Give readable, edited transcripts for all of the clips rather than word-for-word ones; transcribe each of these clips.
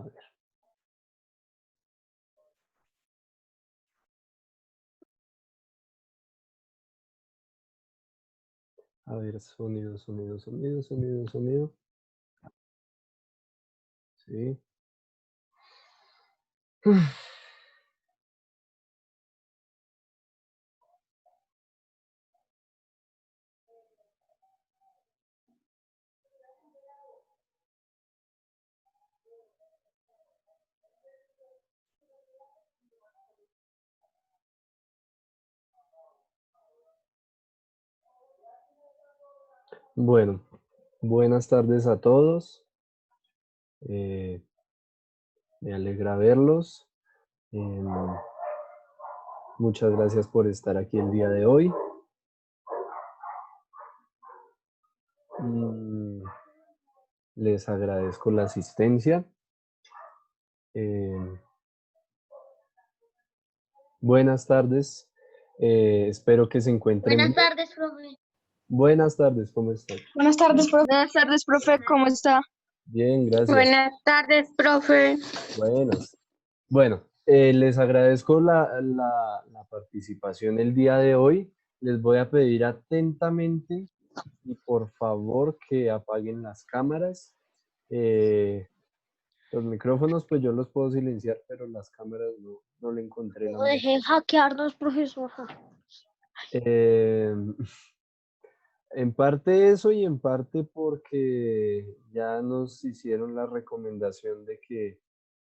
ver. A ver, sonido, sonido, sonido, sonido, sonido. Sí. Bueno, buenas tardes a todos. Eh, Me alegra verlos. Em, Muchas gracias por estar aquí el día de hoy. Mm, Les agradezco la asistencia. Em, Buenas tardes. Espero que se encuentren Buenas bien. tardes, profe. Buenas tardes, ¿cómo están? Buenas tardes, profe. Buenas tardes, profe. ¿Cómo está? Bien, gracias. Buenas tardes, profe. Buenas. Bueno, les agradezco la participación el día de hoy. Les voy a pedir atentamente y por favor que apaguen las cámaras. Los micrófonos, pues yo los puedo silenciar, pero las cámaras no le encontré la No manera. dejen hackearnos, profesora. Eh, En parte eso y en parte porque ya nos hicieron la recomendación de que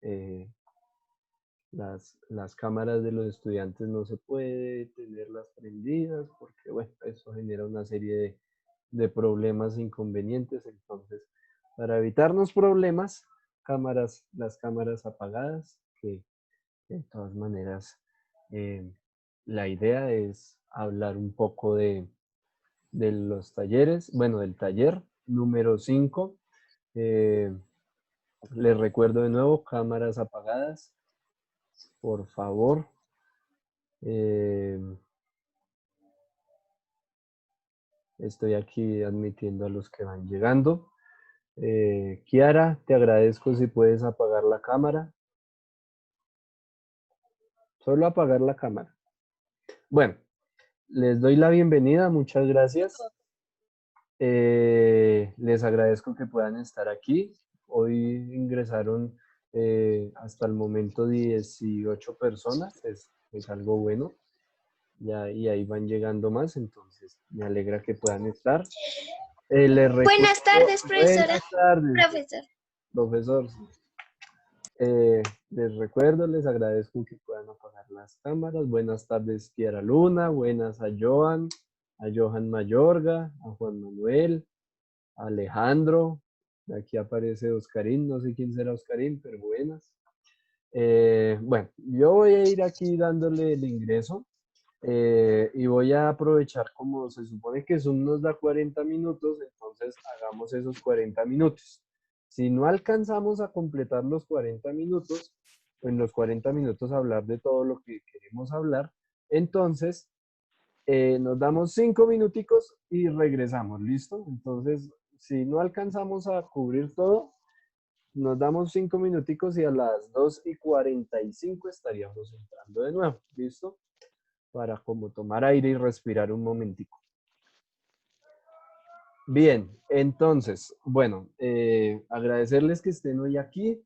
eh, las cámaras de los estudiantes no se puede tenerlas prendidas porque, bueno, eso genera una serie de problemas e inconvenientes. Entonces, para evitarnos problemas, las cámaras apagadas, que de todas maneras la idea es hablar un poco de los talleres, bueno, del taller número 5. Les recuerdo de nuevo, cámaras apagadas, por favor. Estoy aquí admitiendo a los que van llegando. Kiara, te agradezco si puedes apagar la cámara. Solo apagar la cámara. Bueno, les doy la bienvenida, muchas gracias. Les agradezco que puedan estar aquí. Hoy ingresaron hasta el momento 18 personas, es algo bueno. Ya, y ahí van llegando más, entonces me alegra que puedan estar. Buenas tardes, profesora. Buenas tardes, Profesor. profesor. Les recuerdo, les agradezco que puedan apagar las cámaras. Buenas tardes, Kiara Luna. Buenas a Johan Mayorga, a Juan Manuel, a Alejandro. Aquí aparece Oscarín, no sé quién será Oscarín, pero buenas. Bueno, yo voy a ir aquí dándole el ingreso. Y voy a aprovechar, como se supone que Zoom nos da 40 minutos, entonces hagamos esos 40 minutos. Si no alcanzamos a completar los 40 minutos, en los 40 minutos hablar de todo lo que queremos hablar, entonces nos damos 5 minuticos y regresamos, ¿listo? Entonces, si no alcanzamos a cubrir todo, nos damos 5 minuticos y a las 2:45 estaríamos entrando de nuevo, ¿listo? Para como tomar aire y respirar un momentico. Bien, entonces, bueno, agradecerles que estén hoy aquí.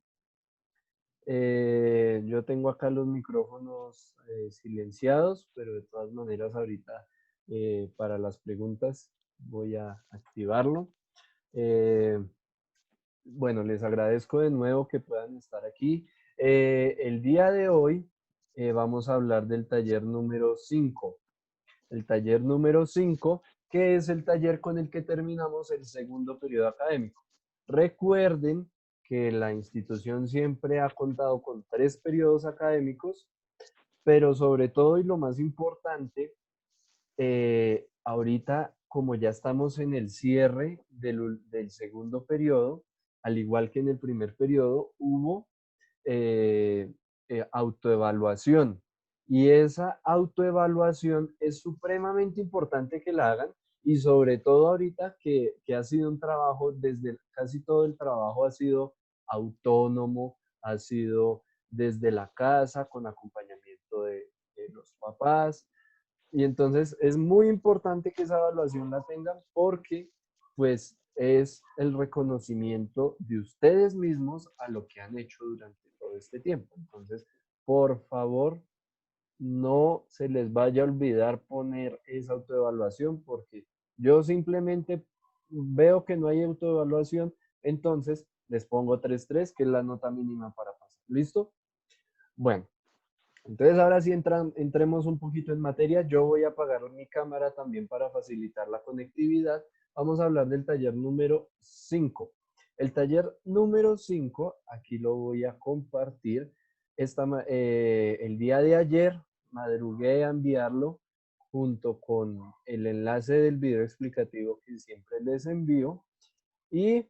Yo tengo acá los micrófonos silenciados, pero de todas maneras ahorita para las preguntas voy a activarlo. Bueno, les agradezco de nuevo que puedan estar aquí. El día de hoy vamos a hablar del taller número 5. El taller número 5, que es el taller con el que terminamos el segundo periodo académico. Recuerden que la institución siempre ha contado con 3 periodos académicos, pero sobre todo y lo más importante, ahorita como ya estamos en el cierre del segundo periodo, al igual que en el primer periodo, hubo autoevaluación. Y esa autoevaluación es supremamente importante que la hagan y sobre todo ahorita que ha sido un trabajo, desde casi todo el trabajo ha sido autónomo, ha sido desde la casa, con acompañamiento de los papás. Y entonces es muy importante que esa evaluación la tengan porque pues es el reconocimiento de ustedes mismos a lo que han hecho durante todo este tiempo. Entonces, por favor, no se les vaya a olvidar poner esa autoevaluación porque yo simplemente veo que no hay autoevaluación, entonces les pongo 3.3, que es la nota mínima para pasar. ¿Listo? Bueno, entonces ahora sí entremos un poquito en materia. Yo voy a apagar mi cámara también para facilitar la conectividad. Vamos a hablar del taller número 5. El taller número 5, aquí lo voy a compartir. El día de ayer madrugué a enviarlo junto con el enlace del video explicativo que siempre les envío. Y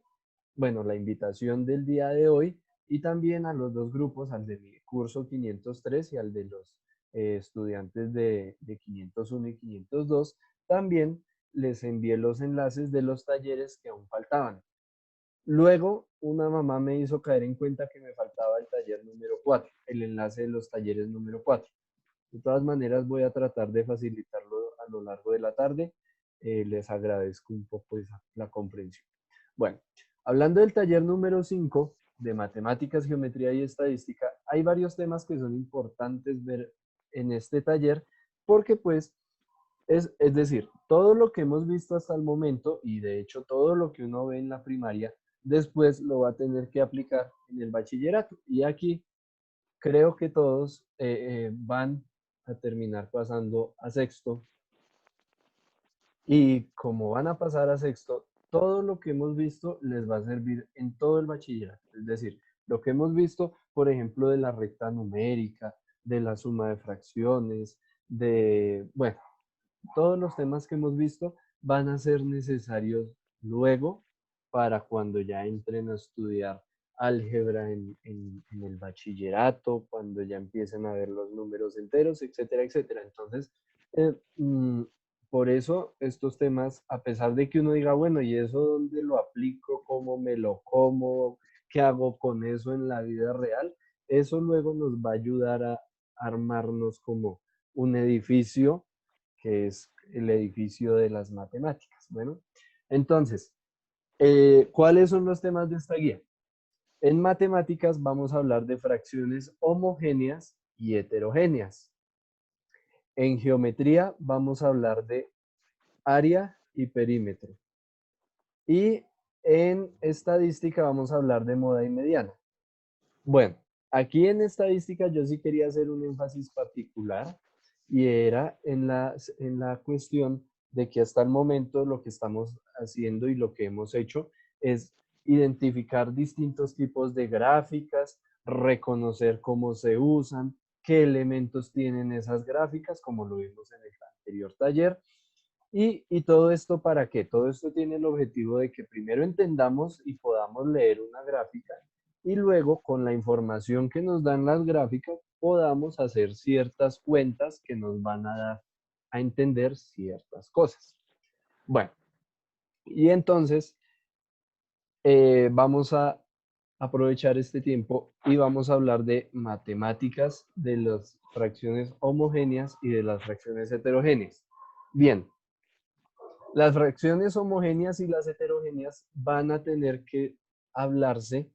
bueno, la invitación del día de hoy y también a los dos grupos, al de mi curso 503 y al de los estudiantes de 501 y 502, también les envié los enlaces de los talleres que aún faltaban. Luego, una mamá me hizo caer en cuenta que me faltaba el taller número 4, el enlace de los talleres número 4. De todas maneras, voy a tratar de facilitarlo a lo largo de la tarde. Les agradezco un poco la comprensión. Bueno, hablando del taller número 5 de matemáticas, geometría y estadística, hay varios temas que son importantes ver en este taller porque pues es decir, todo lo que hemos visto hasta el momento y de hecho todo lo que uno ve en la primaria, después lo va a tener que aplicar en el bachillerato. Y aquí creo que todos van a terminar pasando a sexto. Y como van a pasar a sexto, todo lo que hemos visto les va a servir en todo el bachillerato. Es decir, lo que hemos visto, por ejemplo, de la recta numérica, de la suma de fracciones, bueno, todos los temas que hemos visto van a ser necesarios luego para cuando ya entren a estudiar álgebra en el bachillerato, cuando ya empiecen a ver los números enteros, etcétera, etcétera. Entonces, eh, mm, por eso estos temas, a pesar de que uno diga, bueno, ¿y eso dónde lo aplico? ¿Cómo me lo como? ¿Qué hago con eso en la vida real? Eso luego nos va a ayudar a armarnos como un edificio que es el edificio de las matemáticas. Bueno, entonces, ¿cuáles son los temas de esta guía? En matemáticas vamos a hablar de fracciones homogéneas y heterogéneas. En geometría vamos a hablar de área y perímetro. Y en estadística vamos a hablar de moda y mediana. Bueno, aquí en estadística yo sí quería hacer un énfasis particular y era en la cuestión de que hasta el momento lo que estamos haciendo y lo que hemos hecho es identificar distintos tipos de gráficas, reconocer cómo se usan, qué elementos tienen esas gráficas, como lo vimos en el anterior taller. ¿Y todo esto para qué? Todo esto tiene el objetivo de que primero entendamos y podamos leer una gráfica y luego con la información que nos dan las gráficas podamos hacer ciertas cuentas que nos van a dar a entender ciertas cosas. Bueno, y entonces vamos a aprovechar este tiempo y vamos a hablar de matemáticas, de las fracciones homogéneas y de las fracciones heterogéneas. Bien, las fracciones homogéneas y las heterogéneas van a tener que hablarse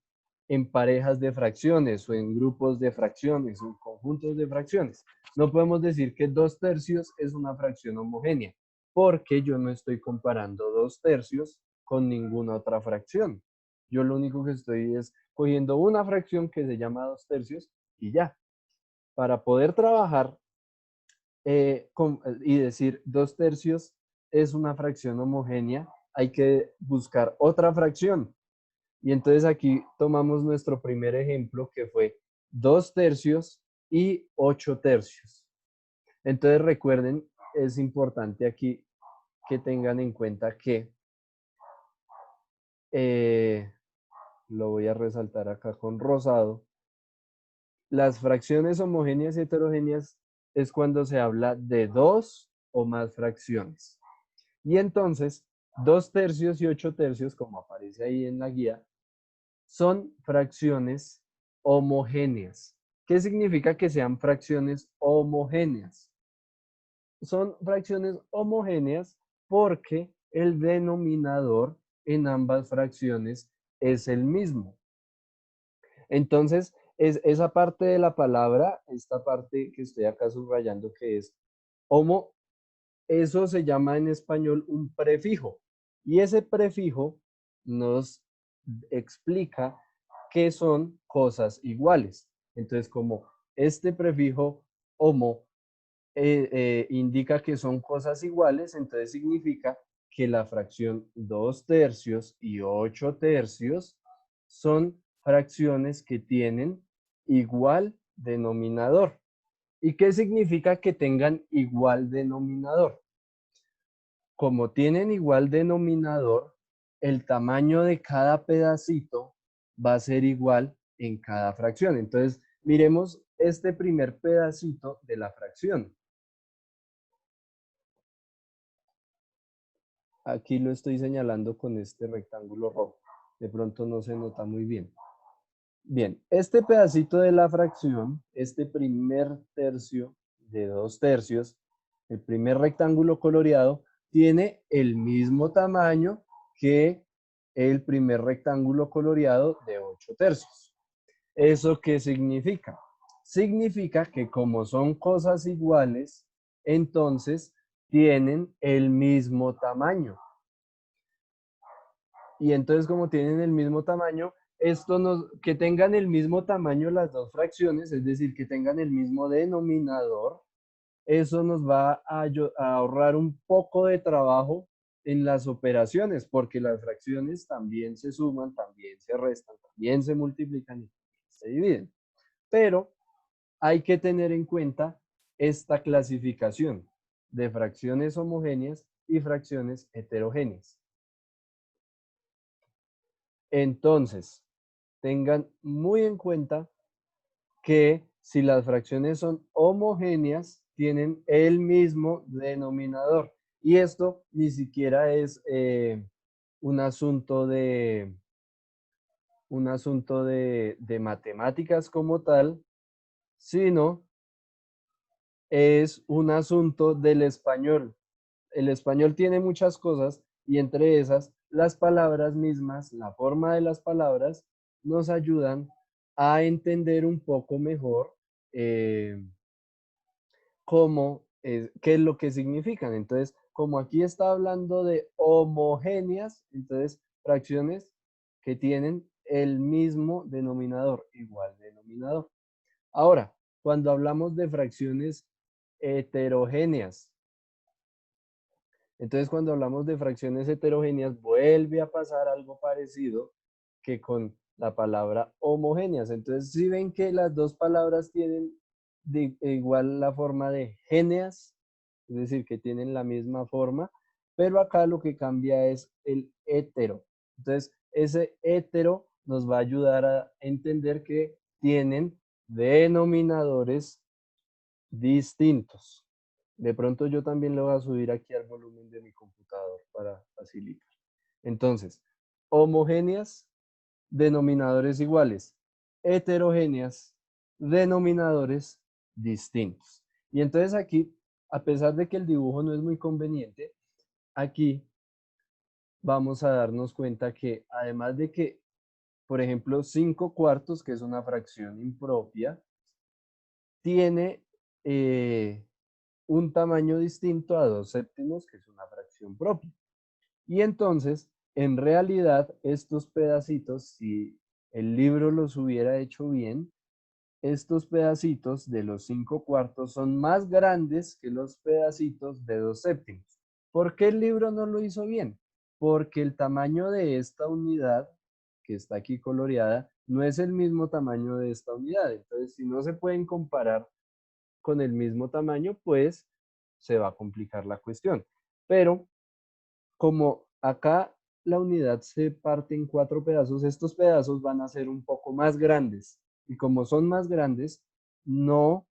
en parejas de fracciones o en grupos de fracciones o en conjuntos de fracciones. No podemos decir que 2/3 es una fracción homogénea, porque yo no estoy comparando 2/3 con ninguna otra fracción. Yo lo único que estoy es cogiendo una fracción que se llama 2/3 y ya. Para poder trabajar y decir 2/3 es una fracción homogénea, hay que buscar otra fracción. Y entonces aquí tomamos nuestro primer ejemplo que fue 2/3 y 8/3. Entonces recuerden, es importante aquí que tengan en cuenta que lo voy a resaltar acá con rosado. Las fracciones homogéneas y heterogéneas es cuando se habla de dos o más fracciones. Y entonces, 2/3 y 8/3, como aparece ahí en la guía, son fracciones homogéneas. ¿Qué significa que sean fracciones homogéneas? Son fracciones homogéneas porque el denominador en ambas fracciones es el mismo. Entonces, esa parte de la palabra, esta parte que estoy acá subrayando que es homo, eso se llama en español un prefijo. Y ese prefijo nos explica que son cosas iguales. Entonces, como este prefijo homo indica que son cosas iguales, entonces significa que la fracción 2/3 y 8/3 son fracciones que tienen igual denominador. ¿Y qué significa que tengan igual denominador? Como tienen igual denominador, el tamaño de cada pedacito va a ser igual en cada fracción. Entonces, miremos este primer pedacito de la fracción. Aquí lo estoy señalando con este rectángulo rojo. De pronto no se nota muy bien. Bien, este pedacito de la fracción, este primer tercio de 2/3, el primer rectángulo coloreado, tiene el mismo tamaño que el primer rectángulo coloreado de 8/3. ¿Eso qué significa? Significa que como son cosas iguales, entonces tienen el mismo tamaño. Y entonces como tienen el mismo tamaño, que tengan el mismo tamaño las dos fracciones, es decir, que tengan el mismo denominador, eso nos va a ahorrar un poco de trabajo en las operaciones, porque las fracciones también se suman, también se restan, también se multiplican y se dividen. Pero hay que tener en cuenta esta clasificación de fracciones homogéneas y fracciones heterogéneas. Entonces, tengan muy en cuenta que si las fracciones son homogéneas, tienen el mismo denominador. Y esto ni siquiera es un asunto de matemáticas como tal, sino es un asunto del español. El español tiene muchas cosas y entre esas, las palabras mismas, la forma de las palabras, nos ayudan a entender un poco mejor qué es lo que significan. Entonces, como aquí está hablando de homogéneas, entonces fracciones que tienen el mismo denominador, igual denominador. Ahora, cuando hablamos de fracciones heterogéneas, entonces cuando hablamos de fracciones heterogéneas, vuelve a pasar algo parecido que con la palabra homogéneas. Entonces, si ven que las dos palabras tienen igual la forma de géneas, es decir, que tienen la misma forma, pero acá lo que cambia es el hetero. Entonces, ese hetero nos va a ayudar a entender que tienen denominadores distintos. De pronto yo también le voy a subir aquí al volumen de mi computador para facilitar. Entonces, homogéneas, denominadores iguales. Heterogéneas, denominadores distintos. Y entonces aquí, a pesar de que el dibujo no es muy conveniente, aquí vamos a darnos cuenta que además de que, por ejemplo, 5/4, que es una fracción impropia, tiene un tamaño distinto a 2/7, que es una fracción propia. Y entonces, en realidad, estos pedacitos, si el libro los hubiera hecho bien, estos pedacitos de los 5/4 son más grandes que los pedacitos de 2/7. ¿Por qué el libro no lo hizo bien? Porque el tamaño de esta unidad, que está aquí coloreada, no es el mismo tamaño de esta unidad. Entonces, si no se pueden comparar con el mismo tamaño, pues se va a complicar la cuestión. Pero como acá la unidad se parte en 4 pedazos, estos pedazos van a ser un poco más grandes. Y como son más grandes, no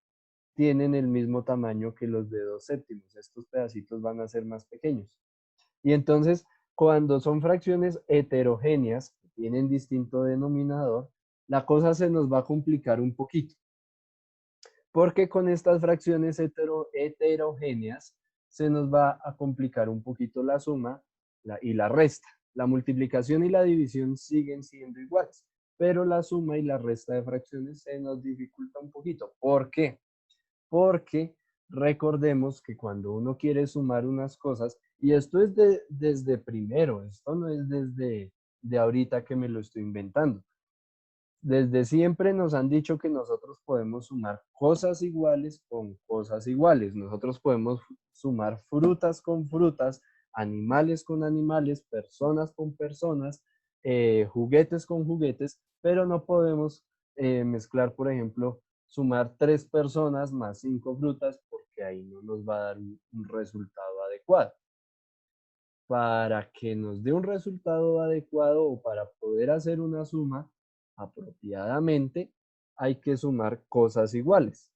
tienen el mismo tamaño que los de 2/7. Estos pedacitos van a ser más pequeños. Y entonces, cuando son fracciones heterogéneas, que tienen distinto denominador, la cosa se nos va a complicar un poquito. Porque con estas fracciones heterogéneas se nos va a complicar un poquito la suma y la resta. La multiplicación y la división siguen siendo iguales, pero la suma y la resta de fracciones se nos dificulta un poquito. ¿Por qué? Porque recordemos que cuando uno quiere sumar unas cosas, y esto es desde primero, esto no es desde de ahorita que me lo estoy inventando. Desde siempre nos han dicho que nosotros podemos sumar cosas iguales con cosas iguales. Nosotros podemos sumar frutas con frutas, animales con animales, personas con personas, juguetes con juguetes, pero no podemos mezclar, por ejemplo, sumar 3 personas más 5 frutas porque ahí no nos va a dar un resultado adecuado. Para que nos dé un resultado adecuado o para poder hacer una suma apropiadamente, hay que sumar cosas iguales.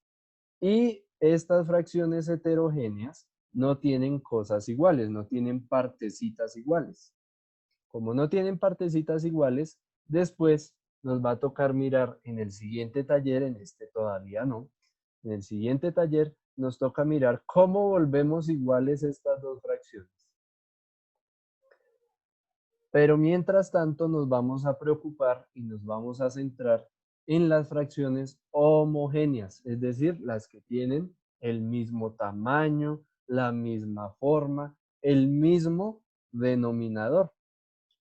Y estas fracciones heterogéneas no tienen cosas iguales, no tienen partecitas iguales. Como no tienen partecitas iguales, después nos va a tocar mirar en el siguiente taller, en este todavía no, en el siguiente taller nos toca mirar cómo volvemos iguales estas dos fracciones. Pero mientras tanto nos vamos a preocupar y nos vamos a centrar en las fracciones homogéneas, es decir, las que tienen el mismo tamaño, la misma forma, el mismo denominador.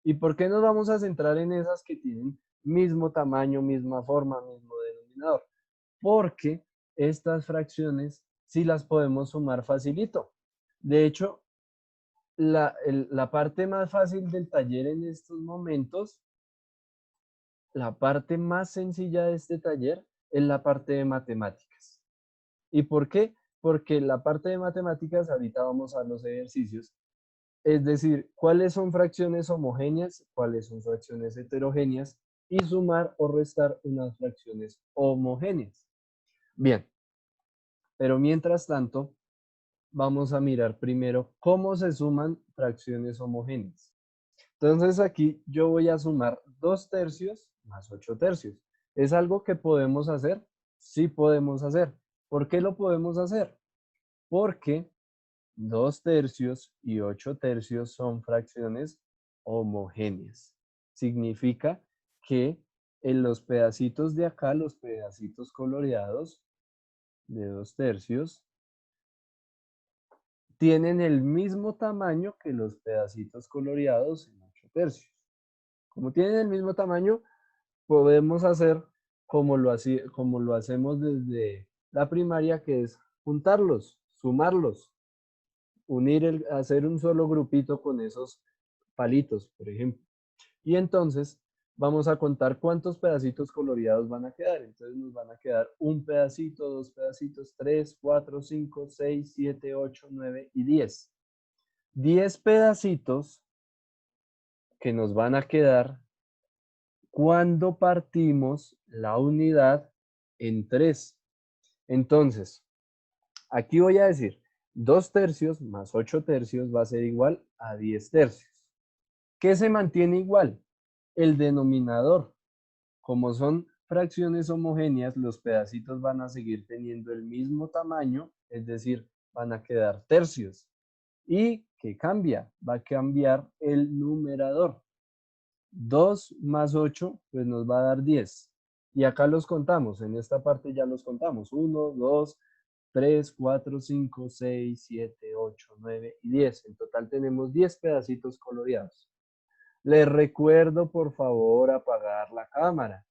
¿Y por qué nos vamos a centrar en esas que tienen mismo tamaño, misma forma, mismo denominador? Porque estas fracciones sí las podemos sumar facilito. De hecho, la parte más fácil del taller en estos momentos, la parte más sencilla de este taller es la parte de matemáticas. ¿Y por qué? Porque la parte de matemáticas, ahorita vamos a los ejercicios, es decir, cuáles son fracciones homogéneas, cuáles son fracciones heterogéneas y sumar o restar unas fracciones homogéneas. Bien, pero mientras tanto, vamos a mirar primero cómo se suman fracciones homogéneas. Entonces aquí yo voy a sumar 2 tercios más 8 tercios. ¿Es algo que podemos hacer? Sí podemos hacer. ¿Por qué lo podemos hacer? Porque 2 tercios y 8 tercios son fracciones homogéneas. Significa que en los pedacitos de acá, los pedacitos coloreados de 2 tercios, tienen el mismo tamaño que los pedacitos coloreados en 8 tercios. Como tienen el mismo tamaño, podemos hacer como lo hacemos desde la primaria, que es juntarlos, sumarlos, hacer un solo grupito con esos palitos, por ejemplo. Y entonces vamos a contar cuántos pedacitos coloreados van a quedar. Entonces nos van a quedar un pedacito, 2 pedacitos, 3, 4, 5, 6, 7, 8, 9 y 10. 10 pedacitos que nos van a quedar cuando partimos la unidad en 3. Entonces, aquí voy a decir 2 tercios más 8 tercios va a ser igual a 10 tercios. ¿Qué se mantiene igual? El denominador. Como son fracciones homogéneas, los pedacitos van a seguir teniendo el mismo tamaño, es decir, van a quedar tercios. ¿Y qué cambia? Va a cambiar el numerador. 2 más 8, pues nos va a dar 10. Y acá los contamos, en esta parte ya los contamos. 1, 2, 3, 4, 5, 6, 7, 8, 9 y 10. En total tenemos 10 pedacitos coloreados. Les recuerdo, por favor, apagar la cámara.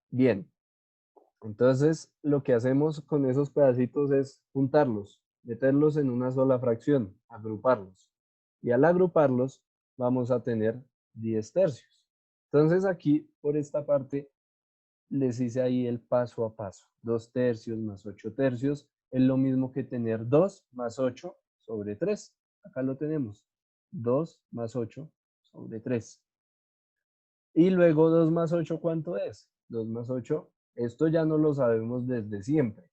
Bien, entonces lo que hacemos con esos pedacitos es juntarlos, meterlos en una sola fracción, agruparlos. Y al agruparlos vamos a tener 10 tercios. Entonces aquí, por esta parte, les hice ahí el paso a paso. 2 tercios más 8 tercios es lo mismo que tener 2 más 8 sobre 3. Acá lo tenemos. 2 más 8 sobre 3. Y luego 2 más 8, ¿cuánto es? 2 más 8, esto ya no lo sabemos desde siempre.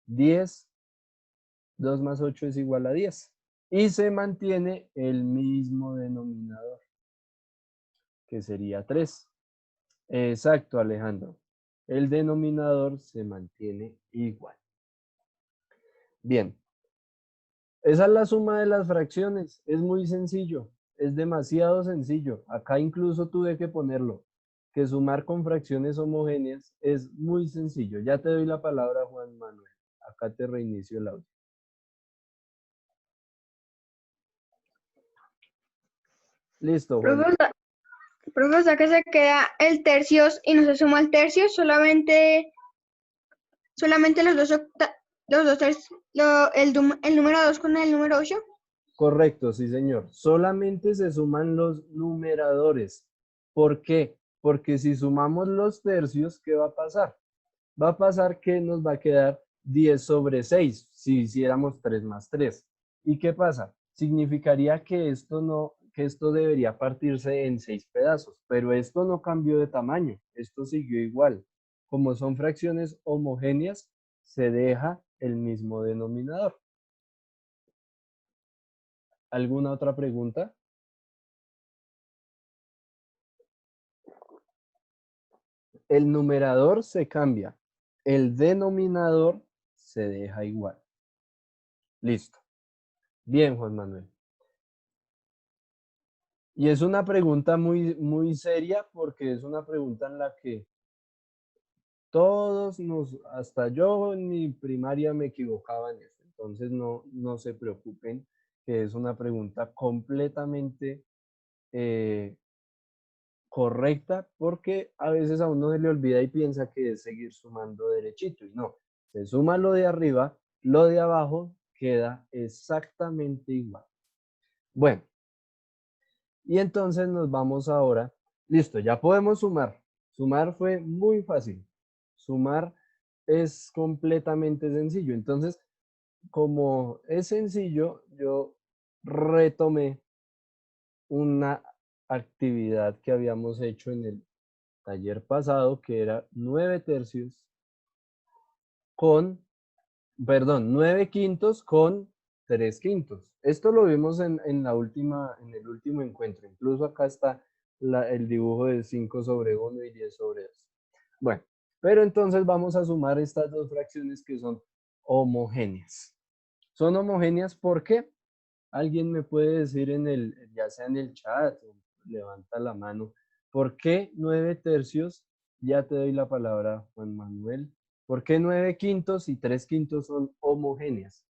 10, 2 más 8 es igual a 10. Y se mantiene el mismo denominador, que sería 3. Exacto, Alejandro. El denominador se mantiene igual. Bien. Esa es la suma de las fracciones. Es muy sencillo. Es demasiado sencillo. Acá incluso tuve que ponerlo. Que sumar con fracciones homogéneas es muy sencillo. Ya te doy la palabra, Juan Manuel. Acá te reinicio el audio. Listo, Juan. Profe, o sea que se queda el tercios y no se suma el tercio, solamente los dos el número 2 con el número 8. Correcto, sí, señor. Solamente se suman los numeradores. ¿Por qué? Porque si sumamos los tercios, ¿qué va a pasar? Va a pasar que nos va a quedar 10 sobre 6 si hiciéramos 3 más 3. ¿Y qué pasa? Significaría que esto debería partirse en 6 pedazos, pero esto no cambió de tamaño, esto siguió igual. Como son fracciones homogéneas, se deja el mismo denominador. ¿Alguna otra pregunta? El numerador se cambia, el denominador se deja igual. Listo. Bien, Juan Manuel. Y es una pregunta muy, muy seria porque es una pregunta en la que hasta yo en mi primaria me equivocaba en esto. Entonces no se preocupen, que es una pregunta completamente correcta porque a veces a uno se le olvida y piensa que es seguir sumando derechito y no. Se suma lo de arriba, lo de abajo queda exactamente igual. Bueno, y entonces nos vamos ahora. Listo, ya podemos sumar. Sumar fue muy fácil. Sumar es completamente sencillo. Entonces, como es sencillo, yo retomé una actividad que habíamos hecho en el taller pasado, que era 9 tercios con, perdón, 9 quintos con 3 quintos. Esto lo vimos en el último encuentro. Incluso acá está el dibujo de 5 sobre 1 y 10 sobre 2. Bueno, pero entonces vamos a sumar estas dos fracciones que son homogéneas. Son homogéneas porque alguien me puede decir ya sea en el chat o levanta la mano, ¿por qué 9 tercios? Ya te doy la palabra, Juan Manuel. ¿Por qué 9 quintos y 3 quintos son homogéneas?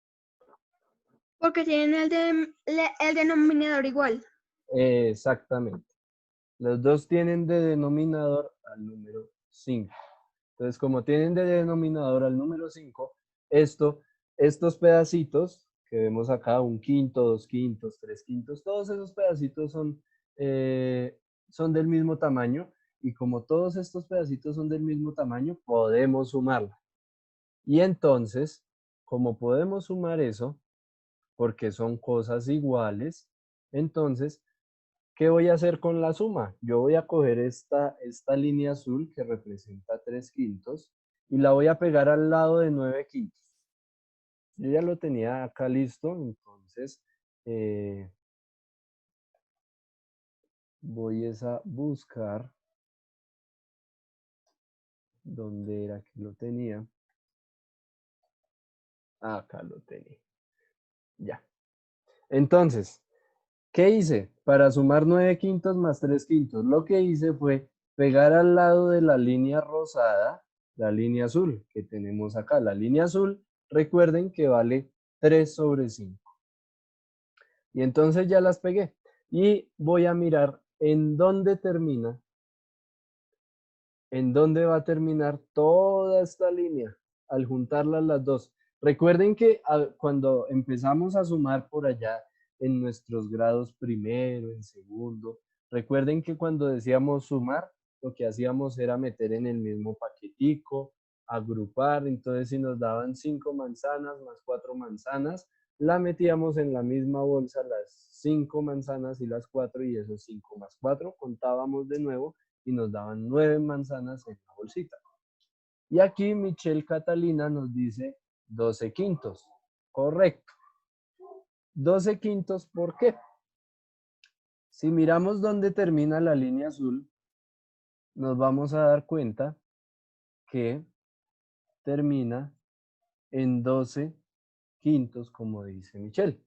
Porque tienen el denominador igual. Exactamente. Los dos tienen de denominador al número 5. Entonces, como tienen de denominador al número 5, estos pedacitos que vemos acá, un quinto, dos quintos, tres quintos, todos esos pedacitos son del mismo tamaño y como todos estos pedacitos son del mismo tamaño, podemos sumarla. Y entonces, como podemos sumar eso, porque son cosas iguales, entonces, ¿qué voy a hacer con la suma? Yo voy a coger esta línea azul que representa 3 quintos y la voy a pegar al lado de 9 quintos. Yo ya lo tenía acá listo, entonces voy a buscar dónde era que lo tenía. Acá lo tenía. Ya. Entonces, ¿qué hice? Para sumar 9 quintos más 3 quintos, lo que hice fue pegar al lado de la línea rosada, la línea azul que tenemos acá. La línea azul, recuerden que vale 3 sobre 5. Y entonces ya las pegué. Y voy a mirar en dónde va a terminar toda esta línea al juntarlas las dos. Recuerden que cuando empezamos a sumar por allá en nuestros grados primero, en segundo, recuerden que cuando decíamos sumar, lo que hacíamos era meter en el mismo paquetico, agrupar, entonces si nos daban 5 manzanas más 4 manzanas, la metíamos en la misma bolsa las 5 manzanas y las 4 y esos 5 más 4 contábamos de nuevo y nos daban 9 manzanas en la bolsita. Y aquí Michelle Catalina nos dice 12 quintos. Correcto. 12 quintos, ¿por qué? Si miramos dónde termina la línea azul, nos vamos a dar cuenta que termina en 12 quintos, como dice Michelle.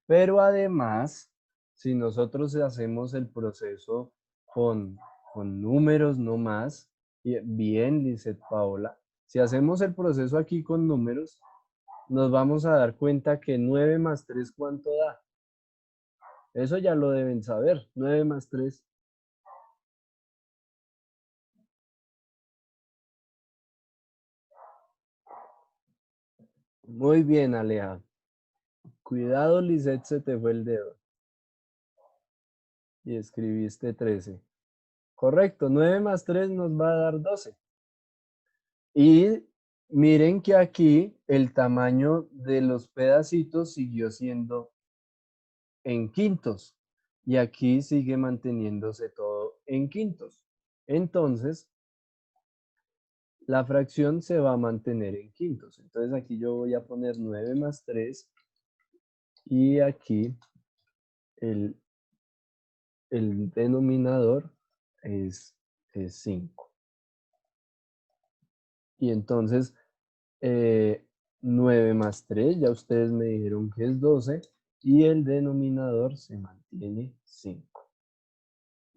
Pero además, si nosotros hacemos el proceso con, con números no más, bien, dice Paola, si hacemos el proceso aquí con números, nos vamos a dar cuenta que 9 más 3, ¿cuánto da? Eso ya lo deben saber. 9 más 3. Muy bien, Aleja. Cuidado, Lisette, se te fue el dedo. Y escribiste 13. Correcto, 9 más 3 nos va a dar 12. Y miren que aquí el tamaño de los pedacitos siguió siendo en quintos. Y aquí sigue manteniéndose todo en quintos. Entonces, la fracción se va a mantener en quintos. Entonces aquí yo voy a poner 9 más 3 y aquí el denominador es 5. Y entonces 9 más 3, ya ustedes me dijeron que es 12, y el denominador se mantiene 5.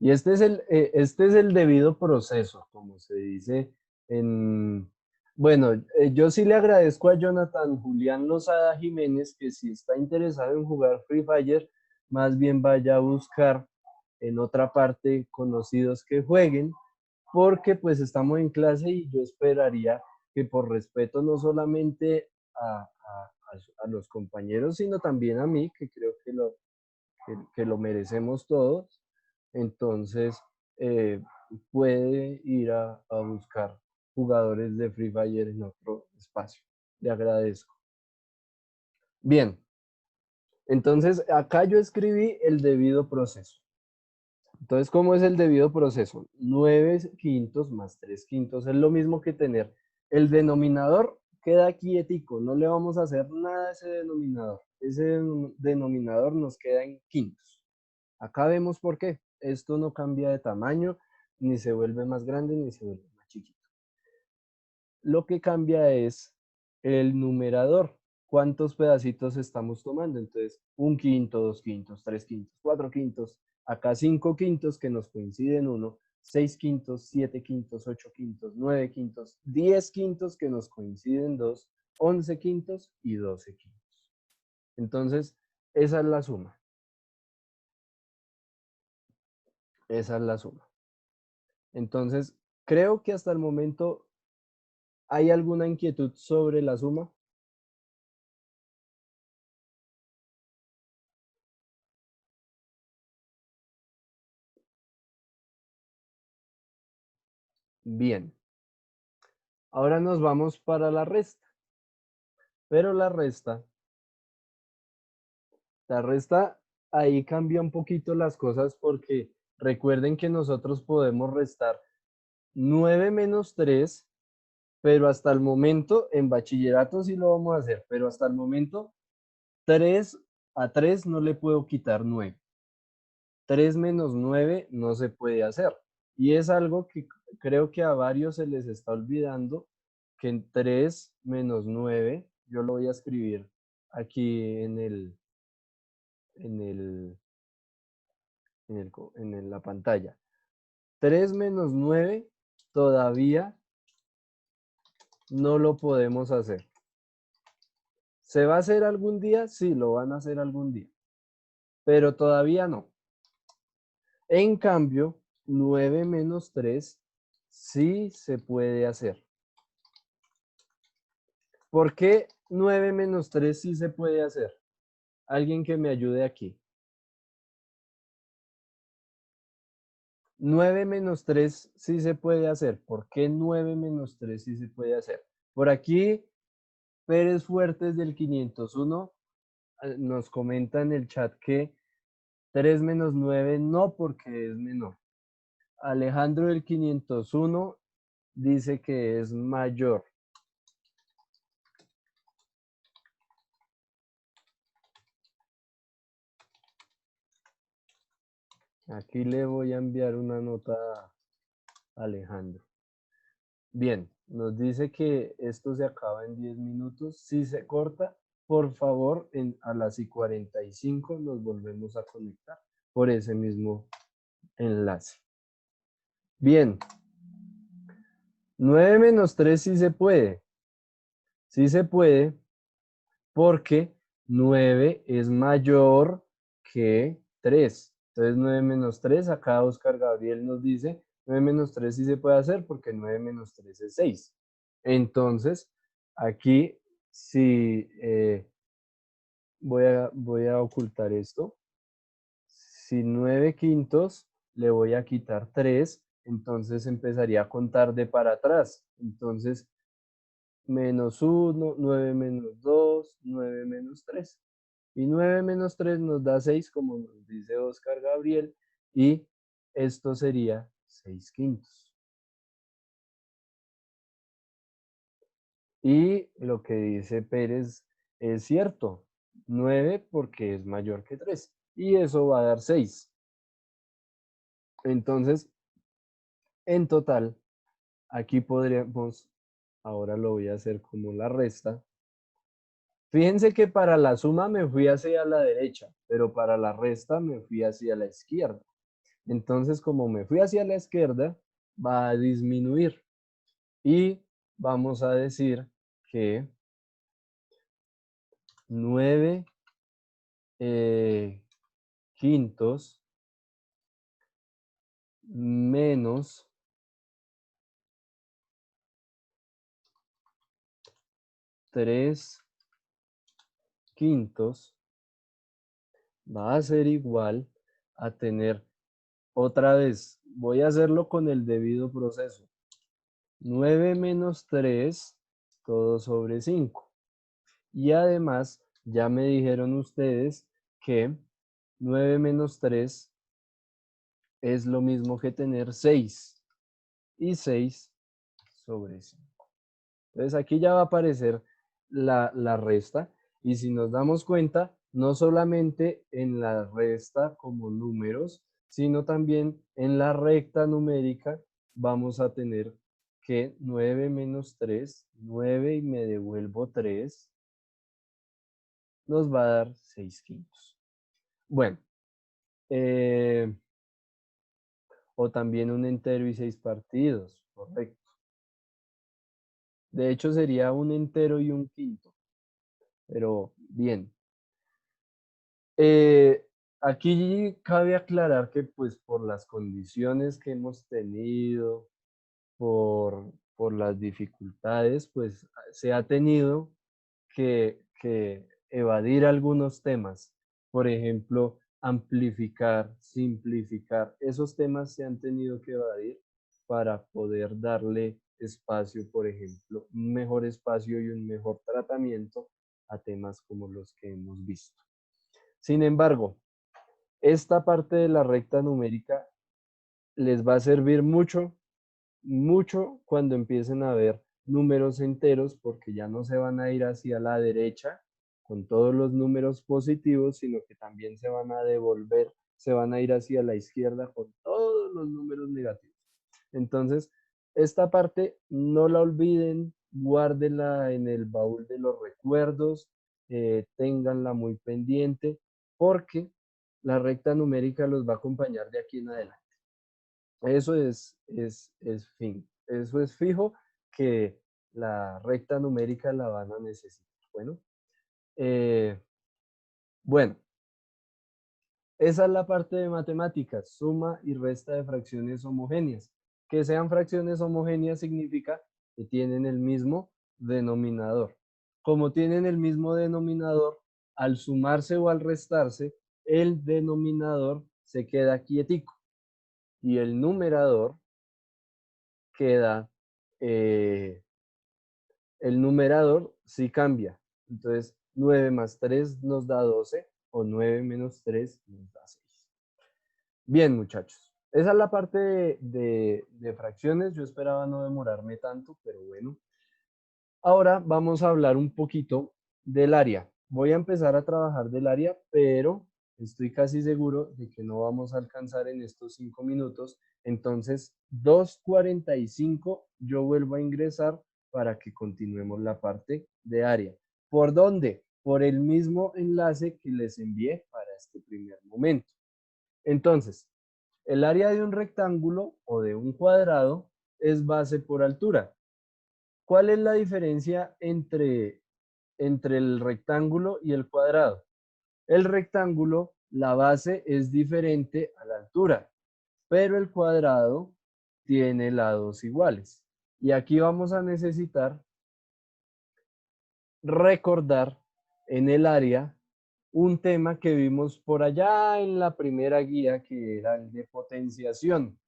Y este es el debido proceso, como se dice en... Bueno, yo sí le agradezco a Jonathan Julián Lozada Jiménez que si está interesado en jugar Free Fire, más bien vaya a buscar en otra parte conocidos que jueguen, porque pues estamos en clase y yo esperaría que por respeto no solamente a los compañeros, sino también a mí, que creo que lo merecemos todos, entonces eh, puede ir a buscar jugadores de Free Fire en otro espacio. Le agradezco. Bien, entonces acá yo escribí el debido proceso. Entonces, ¿cómo es el debido proceso? 9 quintos más 3 quintos es lo mismo que tener el denominador queda quietico, no le vamos a hacer nada a ese denominador. Ese denominador nos queda en quintos. Acá vemos por qué. Esto no cambia de tamaño, ni se vuelve más grande, ni se vuelve más chiquito. Lo que cambia es el numerador. ¿Cuántos pedacitos estamos tomando? Entonces, un quinto, dos quintos, tres quintos, cuatro quintos. Acá 5 quintos que nos coinciden uno, 6 quintos, 7 quintos, 8 quintos, 9 quintos, 10 quintos que nos coinciden dos, 11 quintos y 12 quintos. Entonces, esa es la suma. Esa es la suma. Entonces, creo que hasta el momento hay alguna inquietud sobre la suma. Bien. Ahora nos vamos para la resta. Pero la resta, ahí cambia un poquito las cosas porque recuerden que nosotros podemos restar 9 menos 3, pero hasta el momento, en bachillerato sí lo vamos a hacer, pero hasta el momento 3 a 3 no le puedo quitar 9. 3 menos 9 no se puede hacer. Y es algo que creo que a varios se les está olvidando, que en 3 menos 9, yo lo voy a escribir aquí en el, en la pantalla. 3 menos 9 todavía no lo podemos hacer. ¿Se va a hacer algún día? Sí, lo van a hacer algún día, pero todavía no. En cambio, 9 menos 3 sí se puede hacer. ¿Por qué 9 menos 3 sí se puede hacer? Alguien que me ayude aquí. 9 menos 3 sí se puede hacer. ¿Por qué 9 menos 3 sí se puede hacer? Por aquí, Pérez Fuertes del 501 nos comenta en el chat que 3 menos 9 no, porque es menor. Alejandro del 501 dice que es mayor. Aquí le voy a enviar una nota Alejandro. Bien, nos dice que esto se acaba en 10 minutos. Si se corta, por favor, a las y 45 nos volvemos a conectar por ese mismo enlace. Bien. 9 menos 3 sí se puede. Sí se puede porque 9 es mayor que 3. Entonces 9 menos 3, acá Oscar Gabriel nos dice, 9 menos 3 sí se puede hacer porque 9 menos 3 es 6. Entonces, aquí sí voy a ocultar esto. Si 9 quintos le voy a quitar 3, entonces empezaría a contar de para atrás. Entonces, menos 1, 9 menos 2, 9 menos 3. Y 9 menos 3 nos da 6, como nos dice Oscar Gabriel, y esto sería 6 quintos. Y lo que dice Pérez es cierto, 9 porque es mayor que 3, y eso va a dar 6. Entonces, en total, aquí podríamos, ahora lo voy a hacer como la resta. Fíjense que para la suma me fui hacia la derecha, pero para la resta me fui hacia la izquierda. Entonces, como me fui hacia la izquierda, va a disminuir. Y vamos a decir que 9 quintos menos 3 quintos va a ser igual a tener, otra vez, voy a hacerlo con el debido proceso. 9 menos 3, todo sobre 5. Y además, ya me dijeron ustedes que 9 menos 3 es lo mismo que tener 6. Y 6 sobre 5. Entonces aquí ya va a aparecer la resta. Y si nos damos cuenta, no solamente en la resta como números, sino también en la recta numérica vamos a tener que 9 menos 3, 9 y me devuelvo 3, nos va a dar 6 quintos. Bueno, o también un entero y 6 partidos, correcto. De hecho sería un entero y un quinto, pero bien. Aquí cabe aclarar que pues por las condiciones que hemos tenido, por las dificultades, pues se ha tenido que evadir algunos temas. Por ejemplo, amplificar, simplificar. Esos temas se han tenido que evadir para poder darle espacio, por ejemplo, un mejor espacio y un mejor tratamiento a temas como los que hemos visto. Sin embargo, esta parte de la recta numérica les va a servir mucho, mucho cuando empiecen a ver números enteros, porque ya no se van a ir hacia la derecha con todos los números positivos, sino que también se van a devolver, se van a ir hacia la izquierda con todos los números negativos. Entonces, esta parte no la olviden, guárdenla en el baúl de los recuerdos, ténganla muy pendiente, porque la recta numérica los va a acompañar de aquí en adelante. Eso es eso es fijo que la recta numérica la van a necesitar. Bueno, bueno, esa es la parte de matemáticas, suma y resta de fracciones homogéneas. Que sean fracciones homogéneas significa que tienen el mismo denominador. Como tienen el mismo denominador, al sumarse o al restarse, el denominador se queda quietico y el numerador queda, el numerador sí cambia. Entonces, 9 más 3 nos da 12 o 9 menos 3 nos da 6. Bien, muchachos. Esa es la parte de fracciones. Yo esperaba no demorarme tanto, pero bueno. Ahora vamos a hablar un poquito del área. Voy a empezar a trabajar del área, pero estoy casi seguro de que no vamos a alcanzar en estos 5 minutos. Entonces, 2:45 yo vuelvo a ingresar para que continuemos la parte de área. ¿Por dónde? Por el mismo enlace que les envié para este primer momento. Entonces, el área de un rectángulo o de un cuadrado es base por altura. ¿Cuál es la diferencia entre el rectángulo y el cuadrado? El rectángulo, la base es diferente a la altura, pero el cuadrado tiene lados iguales. Y aquí vamos a necesitar recordar en el área un tema que vimos por allá en la primera guía, que era el de potenciación.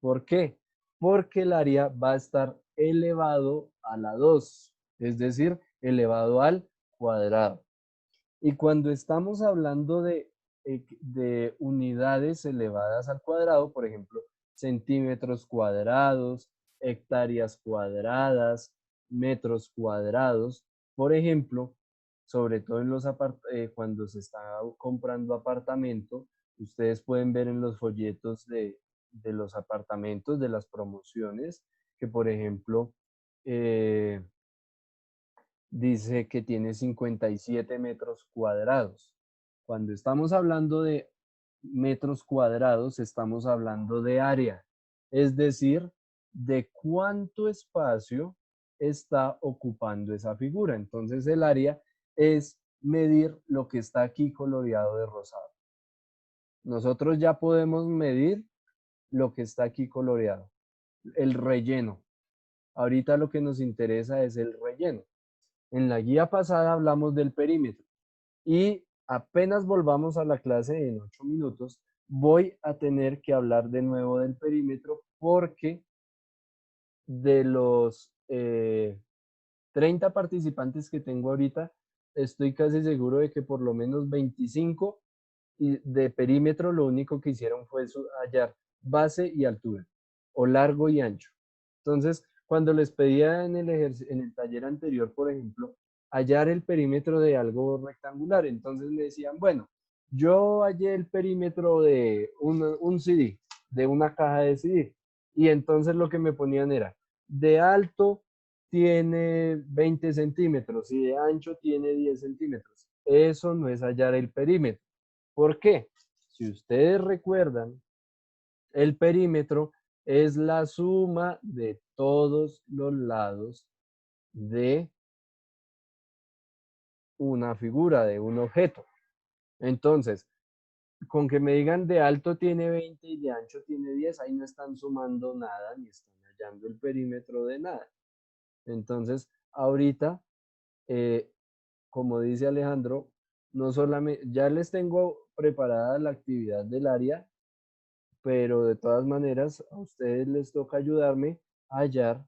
¿Por qué? Porque el área va a estar elevado a la 2, es decir, elevado al cuadrado. Y cuando estamos hablando de unidades elevadas al cuadrado, por ejemplo, centímetros cuadrados, hectáreas cuadradas, metros cuadrados, por ejemplo, sobre todo en cuando se está comprando apartamento, ustedes pueden ver en los folletos de los apartamentos, de las promociones, que por ejemplo, dice que tiene 57 metros cuadrados. Cuando estamos hablando de metros cuadrados, estamos hablando de área, es decir, de cuánto espacio está ocupando esa figura. Entonces el área es medir lo que está aquí coloreado de rosado. Nosotros ya podemos medir lo que está aquí coloreado, el relleno. Ahorita lo que nos interesa es el relleno. En la guía pasada hablamos del perímetro y apenas volvamos a la clase en 8 minutos, voy a tener que hablar de nuevo del perímetro porque de los 30 participantes que tengo ahorita, estoy casi seguro de que por lo menos 25 de perímetro lo único que hicieron fue hallar base y altura, o largo y ancho. Entonces, cuando les pedía en el taller anterior, por ejemplo, hallar el perímetro de algo rectangular, entonces me decían, bueno, yo hallé el perímetro de un CD, de una caja de CD, y entonces lo que me ponían era, de alto tiene 20 centímetros y de ancho tiene 10 centímetros. Eso no es hallar el perímetro. ¿Por qué? Si ustedes recuerdan, el perímetro es la suma de todos los lados de una figura, de un objeto. Entonces, con que me digan de alto tiene 20 y de ancho tiene 10, ahí no están sumando nada ni están hallando el perímetro de nada. Entonces, ahorita, como dice Alejandro, no solamente, ya les tengo preparada la actividad del área, pero de todas maneras a ustedes les toca ayudarme a hallar.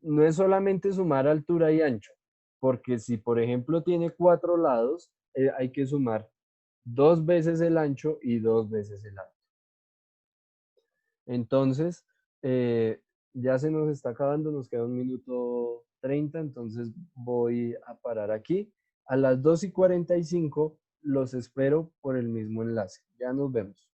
No es solamente sumar altura y ancho, porque si por ejemplo tiene 4 lados, hay que sumar 2 veces el ancho y 2 veces el alto. Entonces, ya se nos está acabando, nos queda 1:30, entonces voy a parar aquí. A las 2:45 los espero por el mismo enlace. Ya nos vemos.